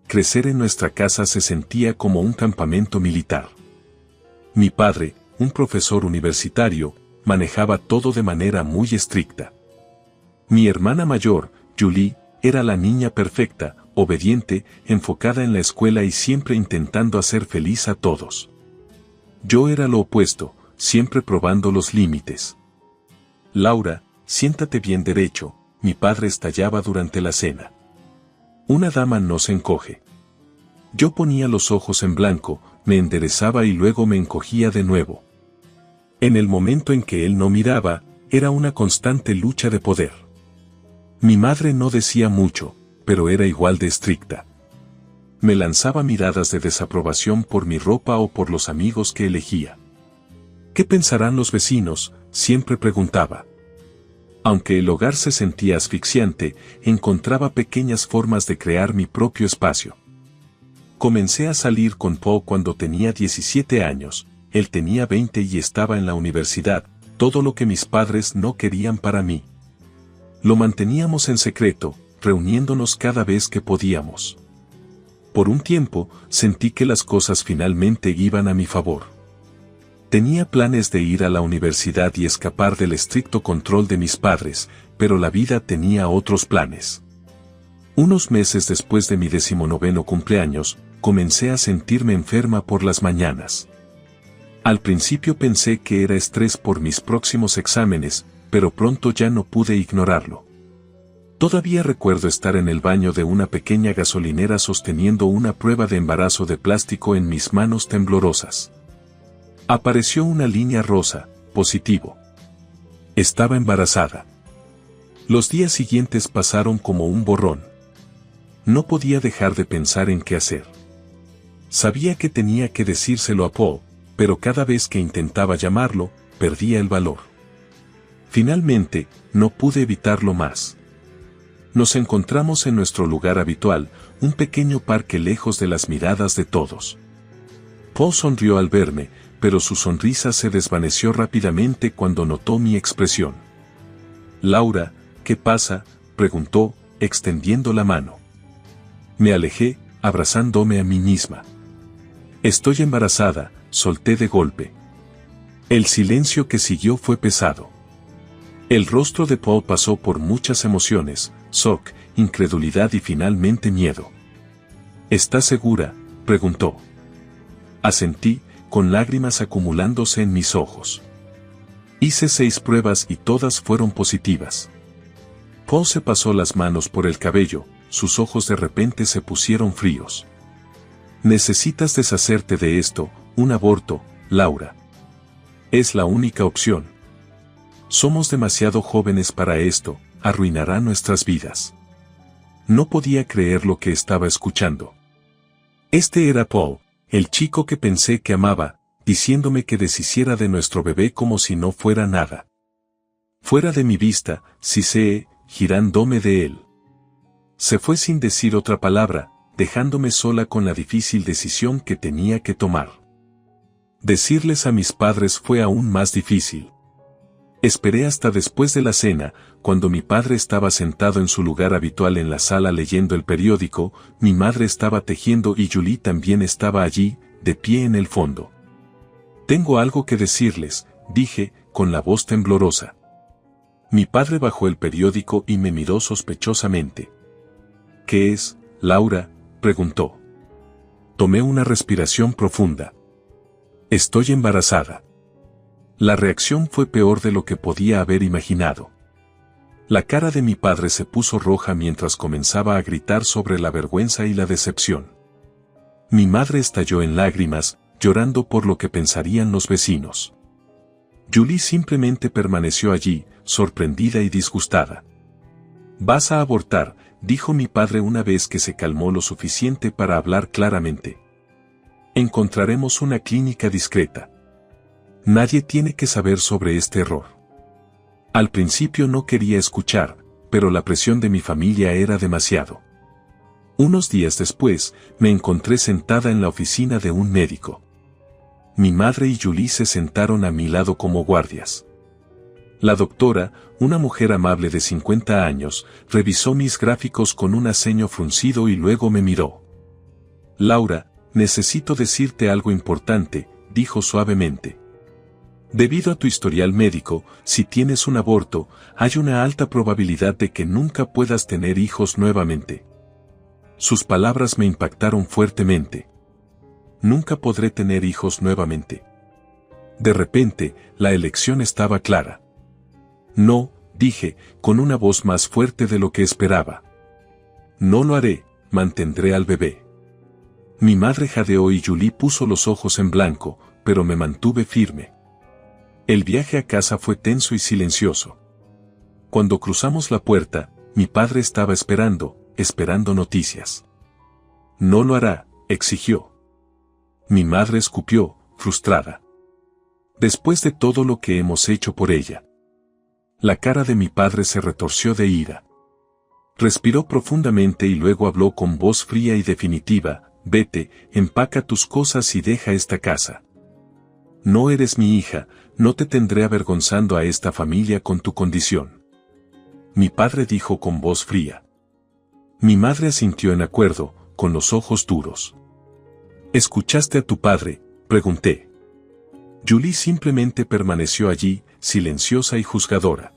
crecer en nuestra casa se sentía como un campamento militar. Mi padre, un profesor universitario, manejaba todo de manera muy estricta. Mi hermana mayor, Julie, era la niña perfecta, obediente, enfocada en la escuela y siempre intentando hacer feliz a todos. Yo era lo opuesto, siempre probando los límites. Laura, siéntate bien derecho, mi padre estallaba durante la cena. Una dama no se encoge. Yo ponía los ojos en blanco, me enderezaba y luego me encogía de nuevo. En el momento en que él no miraba, era una constante lucha de poder. Mi madre no decía mucho, pero era igual de estricta. Me lanzaba miradas de desaprobación por mi ropa o por los amigos que elegía. ¿Qué pensarán los vecinos?, siempre preguntaba. Aunque el hogar se sentía asfixiante, encontraba pequeñas formas de crear mi propio espacio. Comencé a salir con Paul cuando tenía 17 años, él tenía 20 y estaba en la universidad, todo lo que mis padres no querían para mí. Lo manteníamos en secreto, reuniéndonos cada vez que podíamos. Por un tiempo, sentí que las cosas finalmente iban a mi favor. Tenía planes de ir a la universidad y escapar del estricto control de mis padres, pero la vida tenía otros planes. Unos meses después de mi 19º cumpleaños, comencé a sentirme enferma por las mañanas. Al principio pensé que era estrés por mis próximos exámenes, pero pronto ya no pude ignorarlo. Todavía recuerdo estar en el baño de una pequeña gasolinera sosteniendo una prueba de embarazo de plástico en mis manos temblorosas. Apareció una línea rosa, positivo. Estaba embarazada. Los días siguientes pasaron como un borrón. No podía dejar de pensar en qué hacer. Sabía que tenía que decírselo a Paul, pero cada vez que intentaba llamarlo, perdía el valor. Finalmente, no pude evitarlo más. Nos encontramos en nuestro lugar habitual, un pequeño parque lejos de las miradas de todos. Paul sonrió al verme, pero su sonrisa se desvaneció rápidamente cuando notó mi expresión. «Laura, ¿qué pasa?», preguntó, extendiendo la mano. Me alejé, abrazándome a mí misma. «Estoy embarazada», solté de golpe. El silencio que siguió fue pesado. El rostro de Paul pasó por muchas emociones, shock, incredulidad y finalmente miedo. ¿Estás segura?, preguntó. Asentí, con lágrimas acumulándose en mis ojos. Hice 6 pruebas y todas fueron positivas. Paul se pasó las manos por el cabello, sus ojos de repente se pusieron fríos. Necesitas deshacerte de esto, un aborto, Laura. Es la única opción. Somos demasiado jóvenes para esto, arruinará nuestras vidas. No podía creer lo que estaba escuchando. Este era Paul, el chico que pensé que amaba, diciéndome que deshiciera de nuestro bebé como si no fuera nada. Fuera de mi vista, cesé, girándome de él. Se fue sin decir otra palabra, dejándome sola con la difícil decisión que tenía que tomar. Decirles a mis padres fue aún más difícil. Esperé hasta después de la cena, cuando mi padre estaba sentado en su lugar habitual en la sala leyendo el periódico, mi madre estaba tejiendo y Julie también estaba allí, de pie en el fondo. Tengo algo que decirles, dije, con la voz temblorosa. Mi padre bajó el periódico y me miró sospechosamente. ¿Qué es, Laura?, preguntó. Tomé una respiración profunda. Estoy embarazada. La reacción fue peor de lo que podía haber imaginado. La cara de mi padre se puso roja mientras comenzaba a gritar sobre la vergüenza y la decepción. Mi madre estalló en lágrimas, llorando por lo que pensarían los vecinos. Julie simplemente permaneció allí, sorprendida y disgustada. «Vas a abortar», dijo mi padre una vez que se calmó lo suficiente para hablar claramente. «Encontraremos una clínica discreta. Nadie tiene que saber sobre este error». Al principio no quería escuchar, pero la presión de mi familia era demasiado. Unos días después, me encontré sentada en la oficina de un médico. Mi madre y Julie se sentaron a mi lado como guardias. La doctora, una mujer amable de 50 años, revisó mis gráficos con un ceño fruncido y luego me miró. Laura, necesito decirte algo importante, dijo suavemente. Debido a tu historial médico, si tienes un aborto, hay una alta probabilidad de que nunca puedas tener hijos nuevamente. Sus palabras me impactaron fuertemente. Nunca podré tener hijos nuevamente. De repente, la elección estaba clara. No, dije, con una voz más fuerte de lo que esperaba. No lo haré, mantendré al bebé. Mi madre jadeó y Julie puso los ojos en blanco, pero me mantuve firme. El viaje a casa fue tenso y silencioso. Cuando cruzamos la puerta, mi padre estaba esperando noticias. No lo hará, exigió. Mi madre escupió, frustrada. Después de todo lo que hemos hecho por ella. La cara de mi padre se retorció de ira. Respiró profundamente y luego habló con voz fría y definitiva: vete, empaca tus cosas y deja esta casa. No eres mi hija, no te tendré avergonzando a esta familia con tu condición. Mi padre dijo con voz fría. Mi madre asintió en acuerdo, con los ojos duros. ¿Escuchaste a tu padre?, pregunté. Julie simplemente permaneció allí, silenciosa y juzgadora.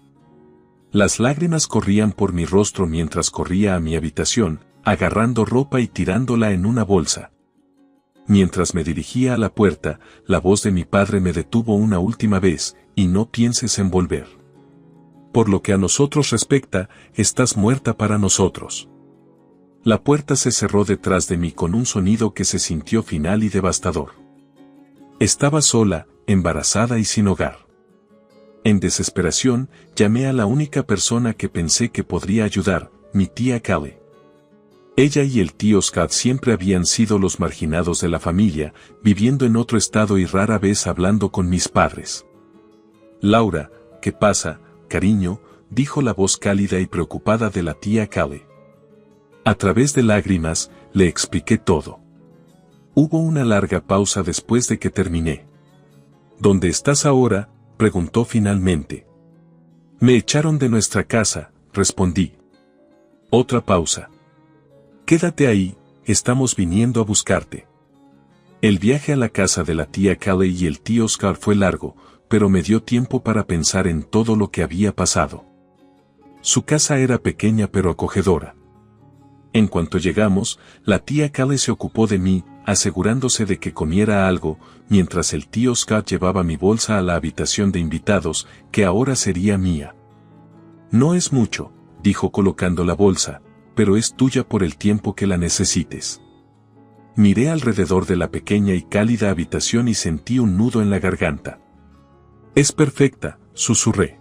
Las lágrimas corrían por mi rostro mientras corría a mi habitación, agarrando ropa y tirándola en una bolsa. Mientras me dirigía a la puerta, la voz de mi padre me detuvo una última vez: y no pienses en volver. Por lo que a nosotros respecta, estás muerta para nosotros. La puerta se cerró detrás de mí con un sonido que se sintió final y devastador. Estaba sola, embarazada y sin hogar. En desesperación, llamé a la única persona que pensé que podría ayudar, mi tía Callie. Ella y el tío Scott siempre habían sido los marginados de la familia, viviendo en otro estado y rara vez hablando con mis padres. Laura, ¿qué pasa, cariño?, dijo la voz cálida y preocupada de la tía Callie. A través de lágrimas, le expliqué todo. Hubo una larga pausa después de que terminé. ¿Dónde estás ahora?, preguntó finalmente. Me echaron de nuestra casa, respondí. Otra pausa. Quédate ahí, estamos viniendo a buscarte. El viaje a la casa de la tía Callie y el tío Oscar fue largo, pero me dio tiempo para pensar en todo lo que había pasado. Su casa era pequeña pero acogedora. En cuanto llegamos, la tía Callie se ocupó de mí, asegurándose de que comiera algo, mientras el tío Scott llevaba mi bolsa a la habitación de invitados, que ahora sería mía. No es mucho, dijo colocando la bolsa, pero es tuya por el tiempo que la necesites. Miré alrededor de la pequeña y cálida habitación y sentí un nudo en la garganta. Es perfecta, susurré.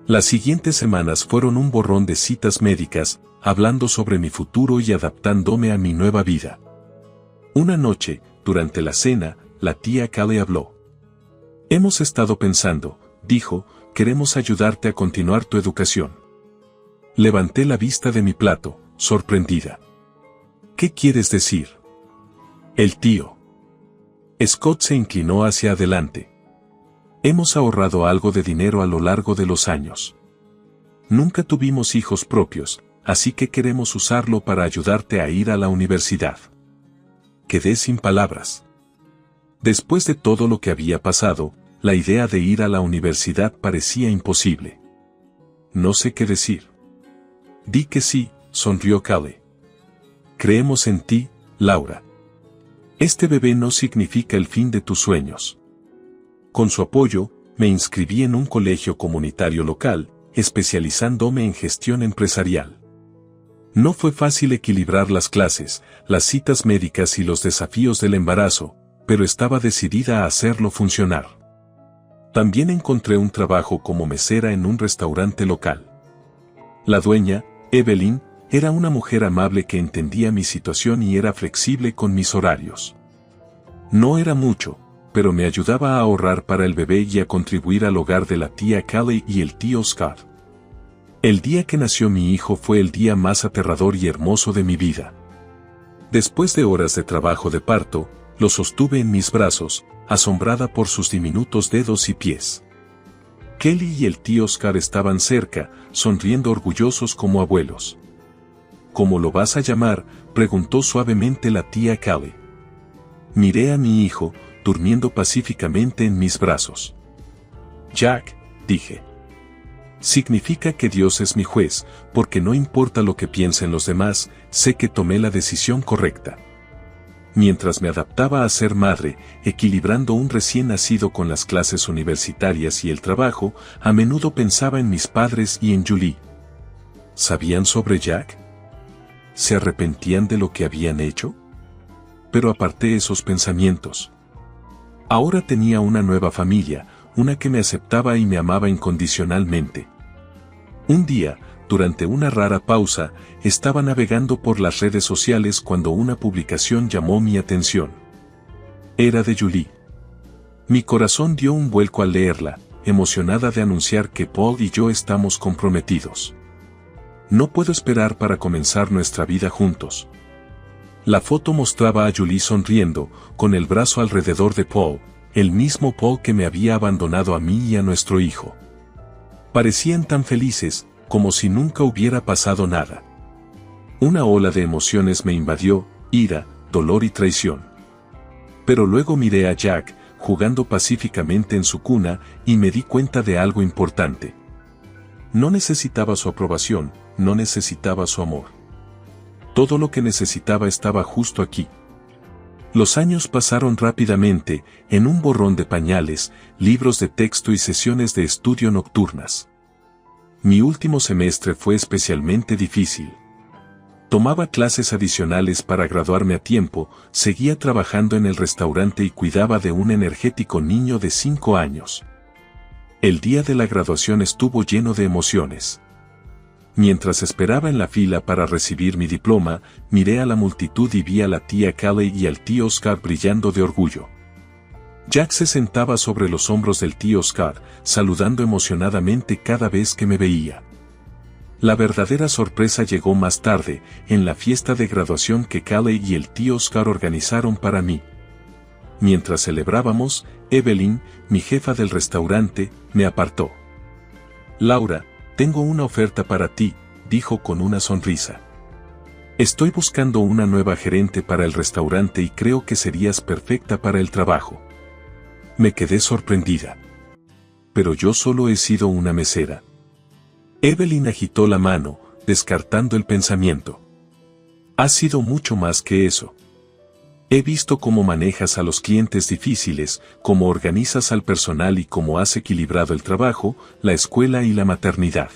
Las siguientes semanas fueron un borrón de citas médicas, hablando sobre mi futuro y adaptándome a mi nueva vida. Una noche, durante la cena, la tía Callie habló. Hemos estado pensando, dijo, queremos ayudarte a continuar tu educación. Levanté la vista de mi plato, sorprendida. ¿Qué quieres decir? El tío Scott se inclinó hacia adelante. Hemos ahorrado algo de dinero a lo largo de los años. Nunca tuvimos hijos propios, así que queremos usarlo para ayudarte a ir a la universidad. Quedé sin palabras. Después de todo lo que había pasado, la idea de ir a la universidad parecía imposible. No sé qué decir. Di que sí, sonrió Callie. Creemos en ti, Laura. Este bebé no significa el fin de tus sueños. Con su apoyo, me inscribí en un colegio comunitario local, especializándome en gestión empresarial. No fue fácil equilibrar las clases, las citas médicas y los desafíos del embarazo, pero estaba decidida a hacerlo funcionar. También encontré un trabajo como mesera en un restaurante local. La dueña, Evelyn, era una mujer amable que entendía mi situación y era flexible con mis horarios. No era mucho, pero me ayudaba a ahorrar para el bebé y a contribuir al hogar de la tía Callie y el tío Scott. El día que nació mi hijo fue el día más aterrador y hermoso de mi vida. Después de horas de trabajo de parto, lo sostuve en mis brazos, asombrada por sus diminutos dedos y pies. Kelly y el tío Oscar estaban cerca, sonriendo orgullosos como abuelos. ¿Cómo lo vas a llamar?, preguntó suavemente la tía Callie. Miré a mi hijo, durmiendo pacíficamente en mis brazos. Jack, dije. Significa que Dios es mi juez, porque no importa lo que piensen los demás, sé que tomé la decisión correcta. Mientras me adaptaba a ser madre, equilibrando un recién nacido con las clases universitarias y el trabajo, a menudo pensaba en mis padres y en Julie. ¿Sabían sobre Jack? ¿Se arrepentían de lo que habían hecho? Pero aparté esos pensamientos. Ahora tenía una nueva familia, una que me aceptaba y me amaba incondicionalmente. Un día, durante una rara pausa, estaba navegando por las redes sociales cuando una publicación llamó mi atención. Era de Julie. Mi corazón dio un vuelco al leerla, emocionada de anunciar que Paul y yo estamos comprometidos. No puedo esperar para comenzar nuestra vida juntos. La foto mostraba a Julie sonriendo, con el brazo alrededor de Paul, el mismo Paul que me había abandonado a mí y a nuestro hijo. Parecían tan felices, como si nunca hubiera pasado nada. Una ola de emociones me invadió, ira, dolor y traición. Pero luego miré a Jack, jugando pacíficamente en su cuna, y me di cuenta de algo importante. No necesitaba su aprobación, no necesitaba su amor. Todo lo que necesitaba estaba justo aquí. Los años pasaron rápidamente, en un borrón de pañales, libros de texto y sesiones de estudio nocturnas. Mi último semestre fue especialmente difícil. Tomaba clases adicionales para graduarme a tiempo, seguía trabajando en el restaurante y cuidaba de un energético niño de 5 años. El día de la graduación estuvo lleno de emociones. Mientras esperaba en la fila para recibir mi diploma, miré a la multitud y vi a la tía Callie y al tío Oscar brillando de orgullo. Jack se sentaba sobre los hombros del tío Oscar, saludando emocionadamente cada vez que me veía. La verdadera sorpresa llegó más tarde, en la fiesta de graduación que Callie y el tío Oscar organizaron para mí. Mientras celebrábamos, Evelyn, mi jefa del restaurante, me apartó. «Laura, tengo una oferta para ti», dijo con una sonrisa. «Estoy buscando una nueva gerente para el restaurante y creo que serías perfecta para el trabajo». Me quedé sorprendida. «Pero yo solo he sido una mesera». Evelyn agitó la mano, descartando el pensamiento. «Has sido mucho más que eso. He visto cómo manejas a los clientes difíciles, cómo organizas al personal y cómo has equilibrado el trabajo, la escuela y la maternidad.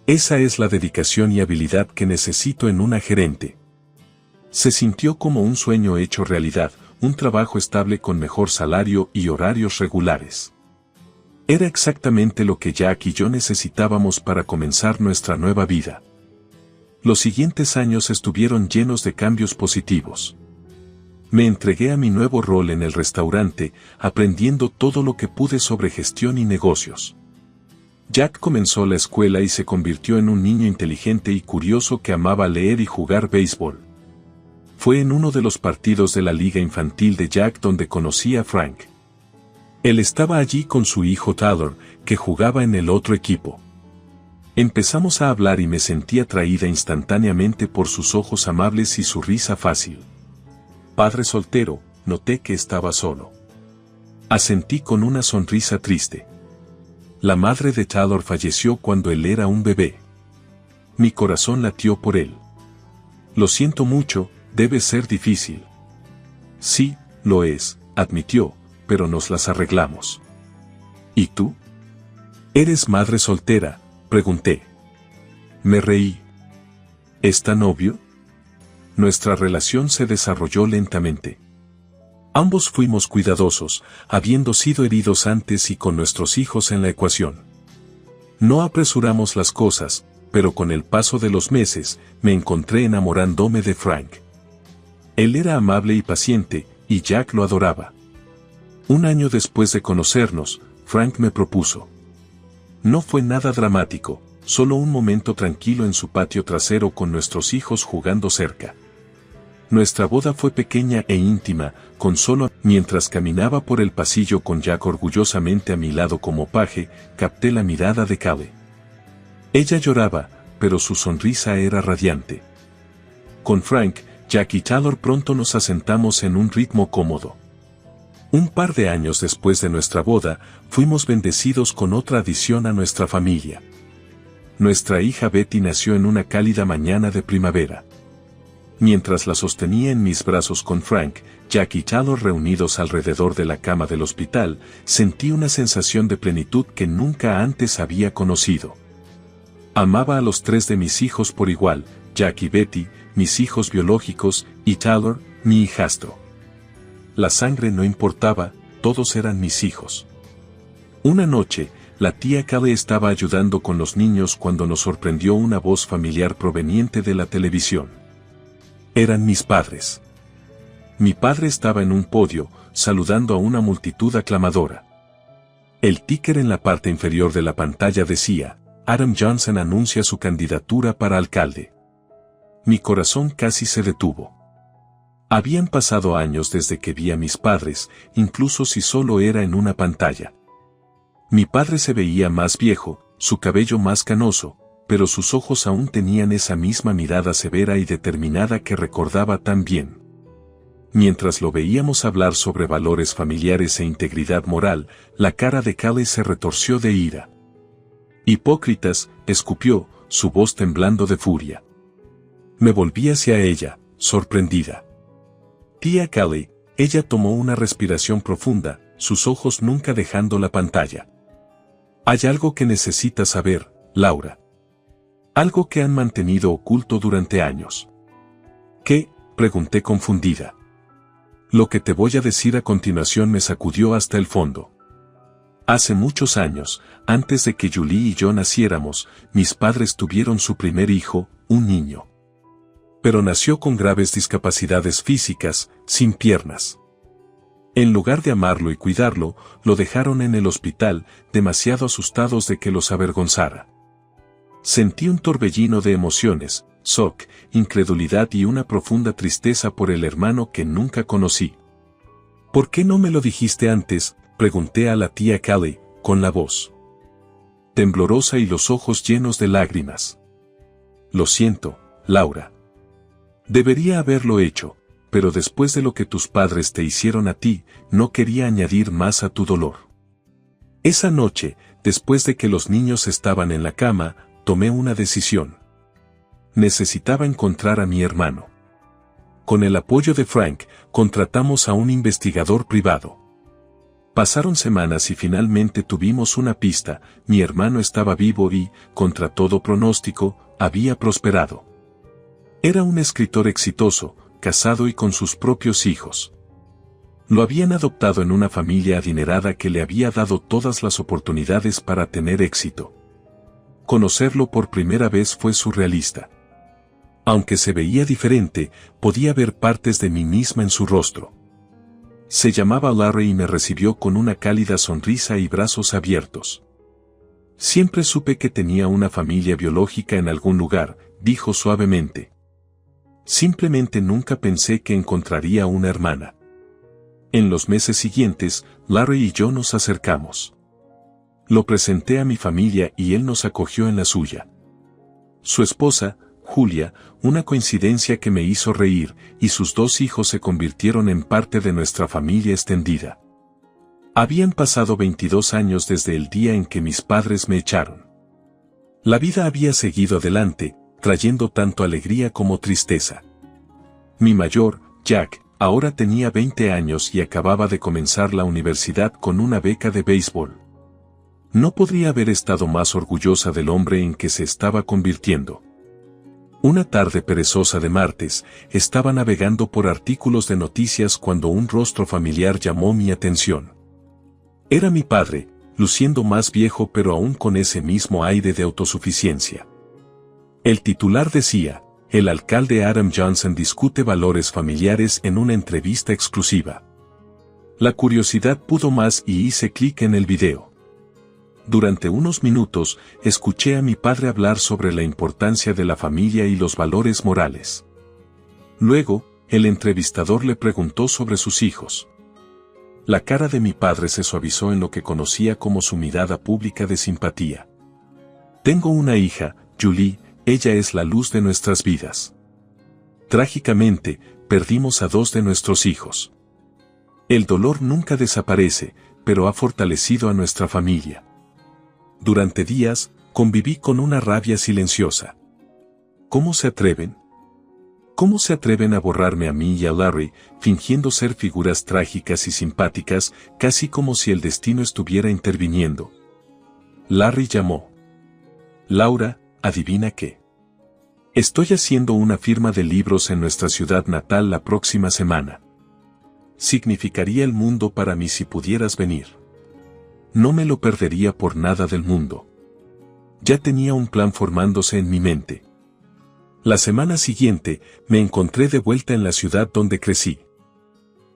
Esa es la dedicación y habilidad que necesito en una gerente». Se sintió como un sueño hecho realidad, un trabajo estable con mejor salario y horarios regulares. Era exactamente lo que Jack y yo necesitábamos para comenzar nuestra nueva vida. Los siguientes años estuvieron llenos de cambios positivos. Me entregué a mi nuevo rol en el restaurante, aprendiendo todo lo que pude sobre gestión y negocios. Jack comenzó la escuela y se convirtió en un niño inteligente y curioso que amaba leer y jugar béisbol. Fue en uno de los partidos de la liga infantil de Jack donde conocí a Frank. Él estaba allí con su hijo Tyler, que jugaba en el otro equipo. Empezamos a hablar y me sentí atraída instantáneamente por sus ojos amables y su risa fácil. Padre soltero, noté que estaba solo. Asentí con una sonrisa triste. La madre de Tyler falleció cuando él era un bebé. Mi corazón latió por él. Lo siento mucho, debe ser difícil. Sí, lo es, admitió, pero nos las arreglamos. ¿Y tú? ¿Eres madre soltera?, pregunté. Me reí. ¿Está novio? Nuestra relación se desarrolló lentamente. Ambos fuimos cuidadosos, habiendo sido heridos antes y con nuestros hijos en la ecuación. No apresuramos las cosas, pero con el paso de los meses, me encontré enamorándome de Frank. Él era amable y paciente, y Jack lo adoraba. Un año después de conocernos, Frank me propuso. No fue nada dramático, solo un momento tranquilo en su patio trasero con nuestros hijos jugando cerca. Nuestra boda fue pequeña e íntima, con solo mientras caminaba por el pasillo con Jack orgullosamente a mi lado como paje, capté la mirada de Callie. Ella lloraba, pero su sonrisa era radiante. Con Frank, Jack y Taylor pronto nos asentamos en un ritmo cómodo. Un par de años después de nuestra boda, fuimos bendecidos con otra adición a nuestra familia. Nuestra hija Betty nació en una cálida mañana de primavera. Mientras la sostenía en mis brazos con Frank, Jack y Taylor reunidos alrededor de la cama del hospital, sentí una sensación de plenitud que nunca antes había conocido. Amaba a los 3 de mis hijos por igual, Jack y Betty, mis hijos biológicos, y Taylor, mi hijastro. La sangre no importaba, todos eran mis hijos. Una noche, la tía Callie estaba ayudando con los niños cuando nos sorprendió una voz familiar proveniente de la televisión. Eran mis padres. Mi padre estaba en un podio, saludando a una multitud aclamadora. El ticker en la parte inferior de la pantalla decía, Adam Johnson anuncia su candidatura para alcalde. Mi corazón casi se detuvo. Habían pasado años desde que vi a mis padres, incluso si solo era en una pantalla. Mi padre se veía más viejo, su cabello más canoso, pero sus ojos aún tenían esa misma mirada severa y determinada que recordaba tan bien. Mientras lo veíamos hablar sobre valores familiares e integridad moral, la cara de Callie se retorció de ira. Hipócritas, escupió, su voz temblando de furia. Me volví hacia ella, sorprendida. Tía Callie, ella tomó una respiración profunda, sus ojos nunca dejando la pantalla. Hay algo que necesitas saber, Laura. Algo que han mantenido oculto durante años. ¿Qué? Pregunté confundida. Lo que te voy a decir a continuación me sacudió hasta el fondo. Hace muchos años, antes de que Julie y yo naciéramos, mis padres tuvieron su primer hijo, un niño. Pero nació con graves discapacidades físicas, sin piernas. En lugar de amarlo y cuidarlo, lo dejaron en el hospital, demasiado asustados de que los avergonzara. Sentí un torbellino de emociones, shock, incredulidad y una profunda tristeza por el hermano que nunca conocí. ¿Por qué no me lo dijiste antes?, pregunté a la tía Callie, con la voz temblorosa y los ojos llenos de lágrimas. Lo siento, Laura. Debería haberlo hecho, pero después de lo que tus padres te hicieron a ti, no quería añadir más a tu dolor. Esa noche, después de que los niños estaban en la cama, tomé una decisión. Necesitaba encontrar a mi hermano. Con el apoyo de Frank, contratamos a un investigador privado. Pasaron semanas y finalmente tuvimos una pista, mi hermano estaba vivo y, contra todo pronóstico, había prosperado. Era un escritor exitoso, casado y con sus propios hijos. Lo habían adoptado en una familia adinerada que le había dado todas las oportunidades para tener éxito. Conocerlo por primera vez fue surrealista. Aunque se veía diferente, podía ver partes de mí misma en su rostro. Se llamaba Larry y me recibió con una cálida sonrisa y brazos abiertos. Siempre supe que tenía una familia biológica en algún lugar, dijo suavemente. Simplemente nunca pensé que encontraría una hermana. En los meses siguientes, Larry y yo nos acercamos. Lo presenté a mi familia y él nos acogió en la suya. Su esposa, Julia, una coincidencia que me hizo reír, y sus 2 hijos se convirtieron en parte de nuestra familia extendida. Habían pasado 22 años desde el día en que mis padres me echaron. La vida había seguido adelante, trayendo tanto alegría como tristeza. Mi mayor, Jack, ahora tenía 20 años y acababa de comenzar la universidad con una beca de béisbol. No podría haber estado más orgullosa del hombre en que se estaba convirtiendo. Una tarde perezosa de martes, estaba navegando por artículos de noticias cuando un rostro familiar llamó mi atención. Era mi padre, luciendo más viejo pero aún con ese mismo aire de autosuficiencia. El titular decía, el alcalde Adam Johnson discute valores familiares en una entrevista exclusiva. La curiosidad pudo más y hice clic en el video. Durante unos minutos, escuché a mi padre hablar sobre la importancia de la familia y los valores morales. Luego, el entrevistador le preguntó sobre sus hijos. La cara de mi padre se suavizó en lo que conocía como su mirada pública de simpatía. Tengo una hija, Julie, ella es la luz de nuestras vidas. Trágicamente, perdimos a 2 de nuestros hijos. El dolor nunca desaparece, pero ha fortalecido a nuestra familia. Durante días, conviví con una rabia silenciosa. ¿Cómo se atreven? ¿Cómo se atreven a borrarme a mí y a Larry, fingiendo ser figuras trágicas y simpáticas, casi como si el destino estuviera interviniendo? Larry llamó. Laura, ¿adivina qué? Estoy haciendo una firma de libros en nuestra ciudad natal la próxima semana. Significaría el mundo para mí si pudieras venir. No me lo perdería por nada del mundo. Ya tenía un plan formándose en mi mente. La semana siguiente, me encontré de vuelta en la ciudad donde crecí.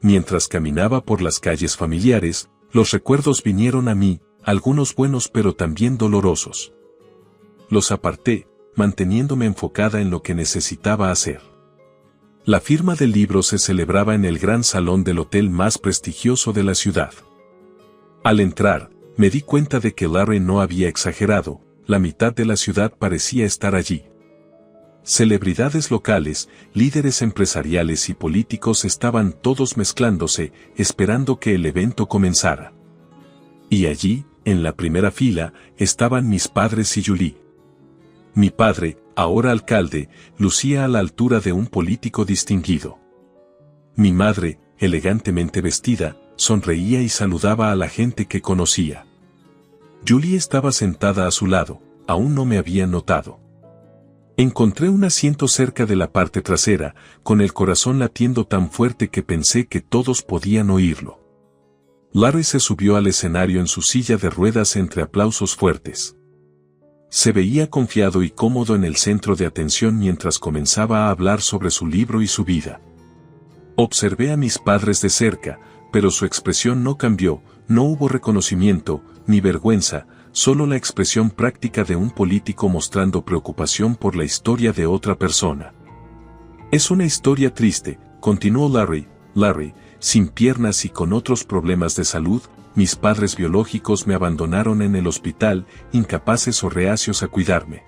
Mientras caminaba por las calles familiares, los recuerdos vinieron a mí, algunos buenos pero también dolorosos. Los aparté, manteniéndome enfocada en lo que necesitaba hacer. La firma del libro se celebraba en el gran salón del hotel más prestigioso de la ciudad. Al entrar, me di cuenta de que Larry no había exagerado, la mitad de la ciudad parecía estar allí. Celebridades locales, líderes empresariales y políticos estaban todos mezclándose, esperando que el evento comenzara. Y allí, en la primera fila, estaban mis padres y Julie. Mi padre, ahora alcalde, lucía a la altura de un político distinguido. Mi madre, elegantemente vestida, sonreía y saludaba a la gente que conocía. Julie estaba sentada a su lado, aún no me había notado. Encontré un asiento cerca de la parte trasera, con el corazón latiendo tan fuerte que pensé que todos podían oírlo. Larry se subió al escenario en su silla de ruedas entre aplausos fuertes. Se veía confiado y cómodo en el centro de atención mientras comenzaba a hablar sobre su libro y su vida. Observé a mis padres de cerca, pero su expresión no cambió, no hubo reconocimiento, ni vergüenza, solo la expresión práctica de un político mostrando preocupación por la historia de otra persona. Es una historia triste, continuó Larry, sin piernas y con otros problemas de salud. Mis padres biológicos me abandonaron en el hospital, incapaces o reacios a cuidarme.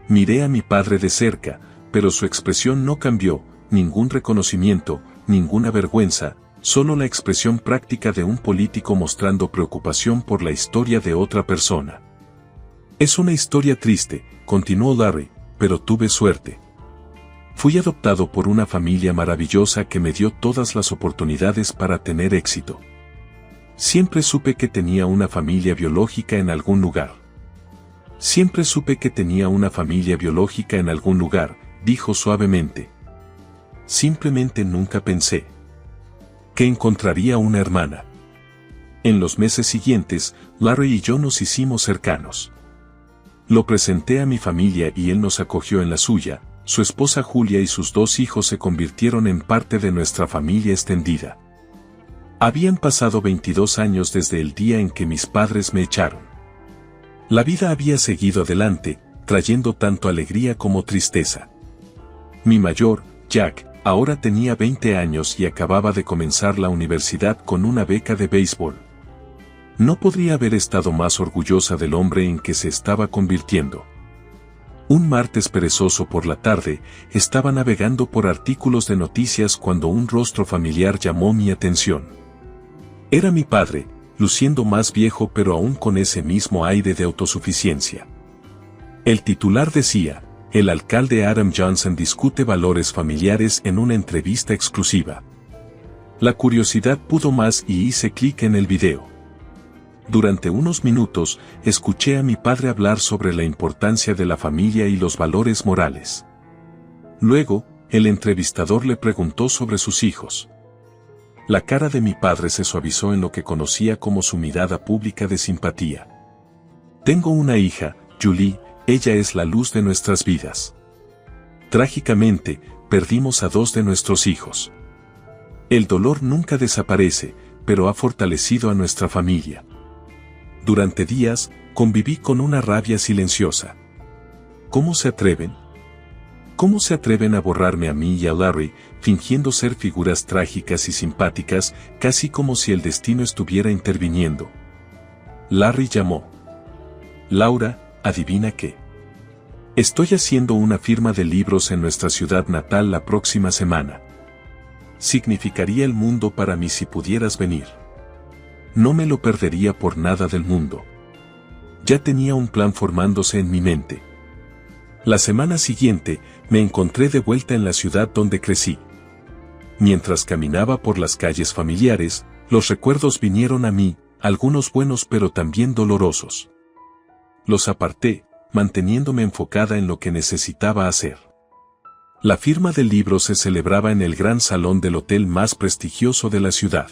Miré a mi padre de cerca, pero su expresión no cambió, ningún reconocimiento, ninguna vergüenza, solo la expresión práctica de un político mostrando preocupación por la historia de otra persona. Es una historia triste, continuó Larry, pero tuve suerte. Fui adoptado por una familia maravillosa que me dio todas las oportunidades para tener éxito. Siempre supe que tenía una familia biológica en algún lugar. Siempre supe que tenía una familia biológica en algún lugar, dijo suavemente. Simplemente nunca pensé que encontraría una hermana. En los meses siguientes, Larry y yo nos hicimos cercanos. Lo presenté a mi familia y él nos acogió en la suya. Su esposa Julia y sus 2 hijos se convirtieron en parte de nuestra familia extendida. Habían pasado 22 años desde el día en que mis padres me echaron. La vida había seguido adelante, trayendo tanto alegría como tristeza. Mi mayor, Jack, ahora tenía 20 años y acababa de comenzar la universidad con una beca de béisbol. No podría haber estado más orgullosa del hombre en que se estaba convirtiendo. Un martes perezoso por la tarde, estaba navegando por artículos de noticias cuando un rostro familiar llamó mi atención. Era mi padre, luciendo más viejo pero aún con ese mismo aire de autosuficiencia. El titular decía, el alcalde Adam Johnson discute valores familiares en una entrevista exclusiva. La curiosidad pudo más y hice clic en el video. Durante unos minutos, escuché a mi padre hablar sobre la importancia de la familia y los valores morales. Luego, el entrevistador le preguntó sobre sus hijos. La cara de mi padre se suavizó en lo que conocía como su mirada pública de simpatía. Tengo una hija, Julie, ella es la luz de nuestras vidas. Trágicamente, perdimos a 2 de nuestros hijos. El dolor nunca desaparece, pero ha fortalecido a nuestra familia. Durante días, conviví con una rabia silenciosa. ¿Cómo se atreven? ¿Cómo se atreven a borrarme a mí y a Larry, fingiendo ser figuras trágicas y simpáticas, casi como si el destino estuviera interviniendo? Larry llamó. Laura, ¿adivina qué? Estoy haciendo una firma de libros en nuestra ciudad natal la próxima semana. Significaría el mundo para mí si pudieras venir. No me lo perdería por nada del mundo. Ya tenía un plan formándose en mi mente. La semana siguiente, me encontré de vuelta en la ciudad donde crecí. Mientras caminaba por las calles familiares, los recuerdos vinieron a mí, algunos buenos pero también dolorosos. Los aparté, manteniéndome enfocada en lo que necesitaba hacer. La firma del libro se celebraba en el gran salón del hotel más prestigioso de la ciudad.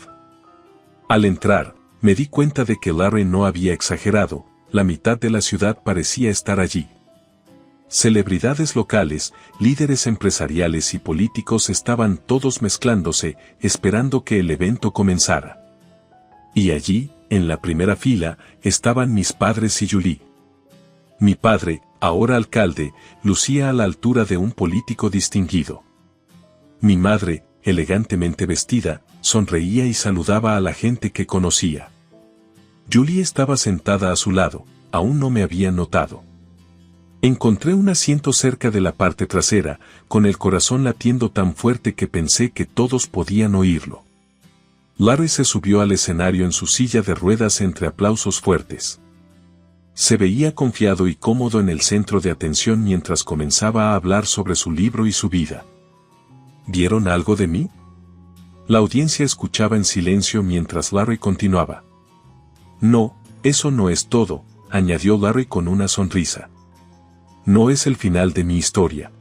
Al entrar, me di cuenta de que Larry no había exagerado, la mitad de la ciudad parecía estar allí. Celebridades locales, líderes empresariales y políticos estaban todos mezclándose, esperando que el evento comenzara. Y allí, en la primera fila, estaban mis padres y Julie. Mi padre, ahora alcalde, lucía a la altura de un político distinguido. Mi madre, elegantemente vestida, sonreía y saludaba a la gente que conocía. Julie estaba sentada a su lado, aún no me había notado. Encontré un asiento cerca de la parte trasera, con el corazón latiendo tan fuerte que pensé que todos podían oírlo. Larry se subió al escenario en su silla de ruedas entre aplausos fuertes. Se veía confiado y cómodo en el centro de atención mientras comenzaba a hablar sobre su libro y su vida. ¿Vieron algo de mí? La audiencia escuchaba en silencio mientras Larry continuaba. No, eso no es todo, añadió Larry con una sonrisa. No es el final de mi historia.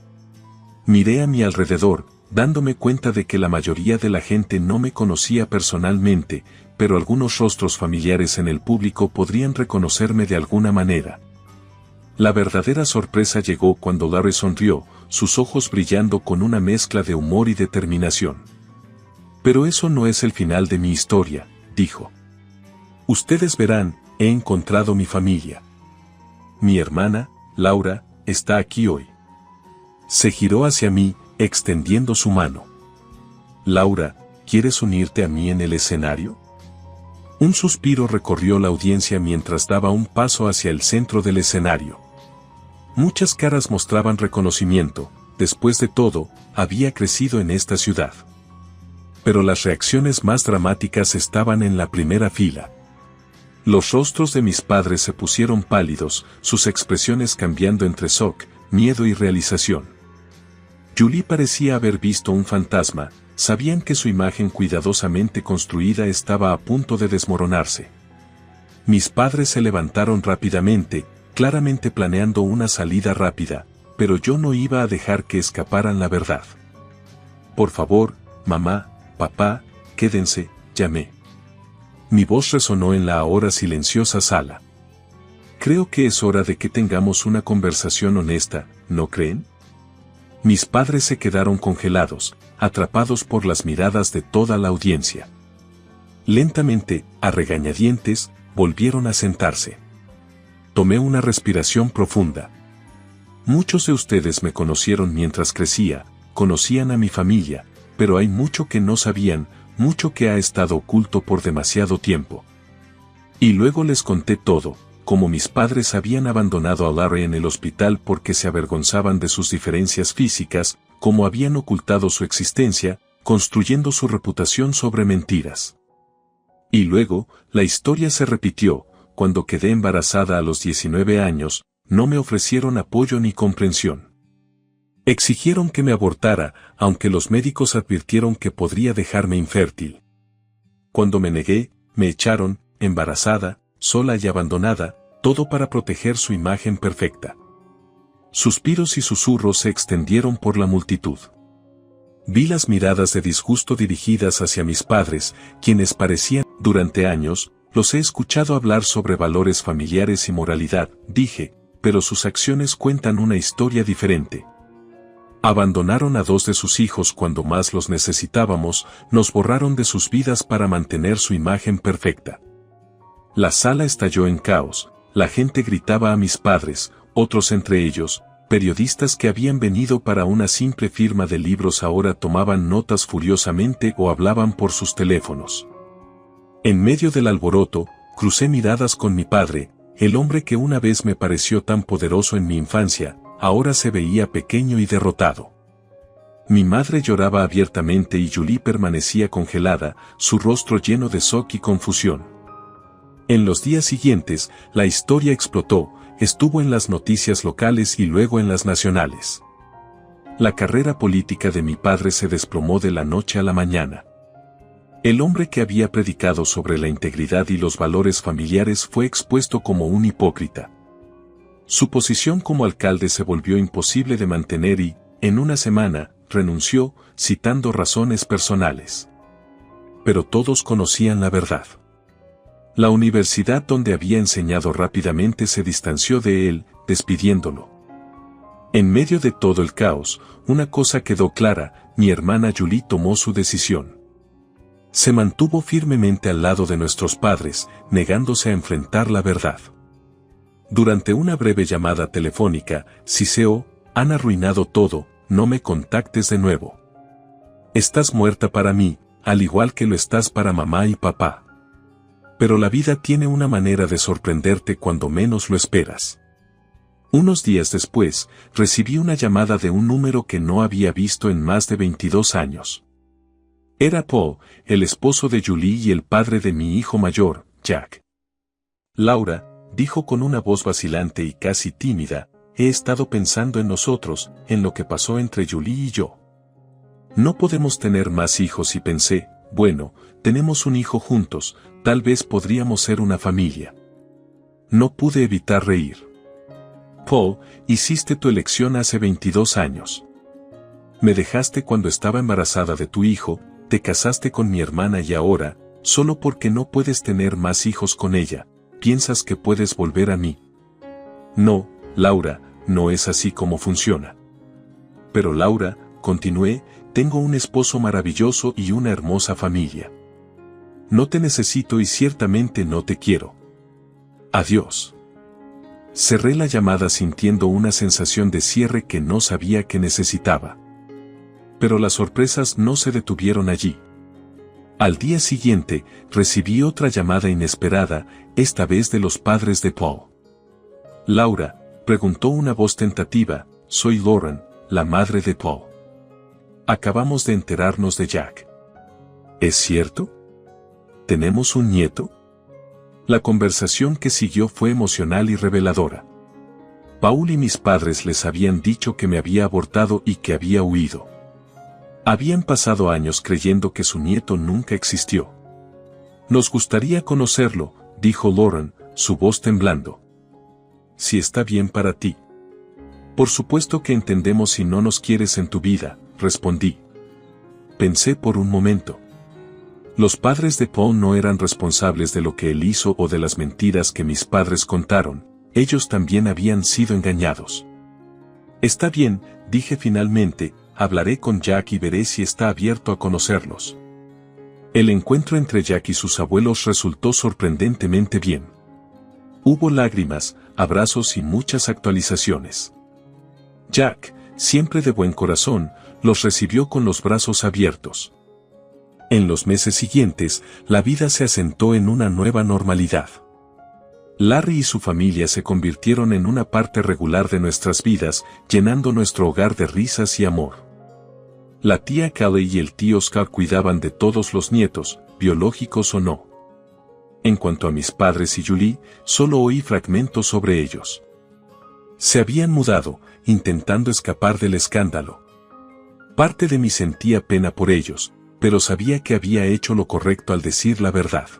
Miré a mi alrededor, dándome cuenta de que la mayoría de la gente no me conocía personalmente, pero algunos rostros familiares en el público podrían reconocerme de alguna manera. La verdadera sorpresa llegó cuando Larry sonrió, sus ojos brillando con una mezcla de humor y determinación. Pero eso no es el final de mi historia, dijo. Ustedes verán, he encontrado mi familia. Mi hermana, Laura, está aquí hoy. Se giró hacia mí, extendiendo su mano. Laura, ¿quieres unirte a mí en el escenario? Un suspiro recorrió la audiencia mientras daba un paso hacia el centro del escenario. Muchas caras mostraban reconocimiento, después de todo, había crecido en esta ciudad. Pero las reacciones más dramáticas estaban en la primera fila. Los rostros de mis padres se pusieron pálidos, sus expresiones cambiando entre shock, miedo y realización. Julie parecía haber visto un fantasma, sabían que su imagen cuidadosamente construida estaba a punto de desmoronarse. Mis padres se levantaron rápidamente, claramente planeando una salida rápida, pero yo no iba a dejar que escaparan la verdad. Por favor, mamá, papá, quédense, llamé. Mi voz resonó en la ahora silenciosa sala. Creo que es hora de que tengamos una conversación honesta, ¿no creen? Mis padres se quedaron congelados, atrapados por las miradas de toda la audiencia. Lentamente, a regañadientes, volvieron a sentarse. Tomé una respiración profunda. Muchos de ustedes me conocieron mientras crecía, conocían a mi familia, pero hay mucho que no sabían, mucho que ha estado oculto por demasiado tiempo. Y luego les conté todo, como mis padres habían abandonado a Larry en el hospital porque se avergonzaban de sus diferencias físicas, cómo habían ocultado su existencia, construyendo su reputación sobre mentiras. Y luego, la historia se repitió, cuando quedé embarazada a los 19 años, no me ofrecieron apoyo ni comprensión. Exigieron que me abortara, aunque los médicos advirtieron que podría dejarme infértil. Cuando me negué, me echaron, embarazada, sola y abandonada, todo para proteger su imagen perfecta. Suspiros y susurros se extendieron por la multitud. Vi las miradas de disgusto dirigidas hacia mis padres, quienes parecían, durante años, los he escuchado hablar sobre valores familiares y moralidad, dije, pero sus acciones cuentan una historia diferente. Abandonaron a 2 de sus hijos cuando más los necesitábamos, nos borraron de sus vidas para mantener su imagen perfecta. La sala estalló en caos, la gente gritaba a mis padres, otros entre ellos, periodistas que habían venido para una simple firma de libros ahora tomaban notas furiosamente o hablaban por sus teléfonos. En medio del alboroto, crucé miradas con mi padre, el hombre que una vez me pareció tan poderoso en mi infancia, ahora se veía pequeño y derrotado. Mi madre lloraba abiertamente y Julie permanecía congelada, su rostro lleno de shock y confusión. En los días siguientes, la historia explotó, estuvo en las noticias locales y luego en las nacionales. La carrera política de mi padre se desplomó de la noche a la mañana. El hombre que había predicado sobre la integridad y los valores familiares fue expuesto como un hipócrita. Su posición como alcalde se volvió imposible de mantener y, en una semana, renunció, citando razones personales. Pero todos conocían la verdad. La universidad donde había enseñado rápidamente se distanció de él, despidiéndolo. En medio de todo el caos, una cosa quedó clara: mi hermana Julie tomó su decisión. Se mantuvo firmemente al lado de nuestros padres, negándose a enfrentar la verdad. Durante una breve llamada telefónica, siseó: han arruinado todo, no me contactes de nuevo. Estás muerta para mí, al igual que lo estás para mamá y papá. Pero la vida tiene una manera de sorprenderte cuando menos lo esperas. Unos días después, recibí una llamada de un número que no había visto en más de 22 años. Era Paul, el esposo de Julie y el padre de mi hijo mayor, Jack. Laura, dijo con una voz vacilante y casi tímida, he estado pensando en nosotros, en lo que pasó entre Julie y yo. No podemos tener más hijos y pensé, bueno, tenemos un hijo juntos, tal vez podríamos ser una familia. No pude evitar reír. Paul, hiciste tu elección hace 22 años. Me dejaste cuando estaba embarazada de tu hijo, te casaste con mi hermana y ahora, solo porque no puedes tener más hijos con ella, piensas que puedes volver a mí. No, Laura, no es así como funciona. Pero Laura, continué, tengo un esposo maravilloso y una hermosa familia. No te necesito y ciertamente no te quiero. Adiós. Cerré la llamada sintiendo una sensación de cierre que no sabía que necesitaba. Pero las sorpresas no se detuvieron allí. Al día siguiente, recibí otra llamada inesperada, esta vez de los padres de Paul. Laura, preguntó una voz tentativa, soy Lauren, la madre de Paul. Acabamos de enterarnos de Jack. ¿Es cierto? ¿Tenemos un nieto? La conversación que siguió fue emocional y reveladora. Paul y mis padres les habían dicho que me había abortado y que había huido. Habían pasado años creyendo que su nieto nunca existió. Nos gustaría conocerlo, dijo Lauren, su voz temblando. Si está bien para ti. Por supuesto que entendemos si no nos quieres en tu vida, respondí. Pensé por un momento. Los padres de Paul no eran responsables de lo que él hizo o de las mentiras que mis padres contaron, ellos también habían sido engañados. Está bien, dije finalmente, hablaré con Jack y veré si está abierto a conocerlos. El encuentro entre Jack y sus abuelos resultó sorprendentemente bien. Hubo lágrimas, abrazos y muchas actualizaciones. Jack, siempre de buen corazón, los recibió con los brazos abiertos. En los meses siguientes, la vida se asentó en una nueva normalidad. Larry y su familia se convirtieron en una parte regular de nuestras vidas, llenando nuestro hogar de risas y amor. La tía Callie y el tío Oscar cuidaban de todos los nietos, biológicos o no. En cuanto a mis padres y Julie, solo oí fragmentos sobre ellos. Se habían mudado, intentando escapar del escándalo. Parte de mí sentía pena por ellos, pero sabía que había hecho lo correcto al decir la verdad.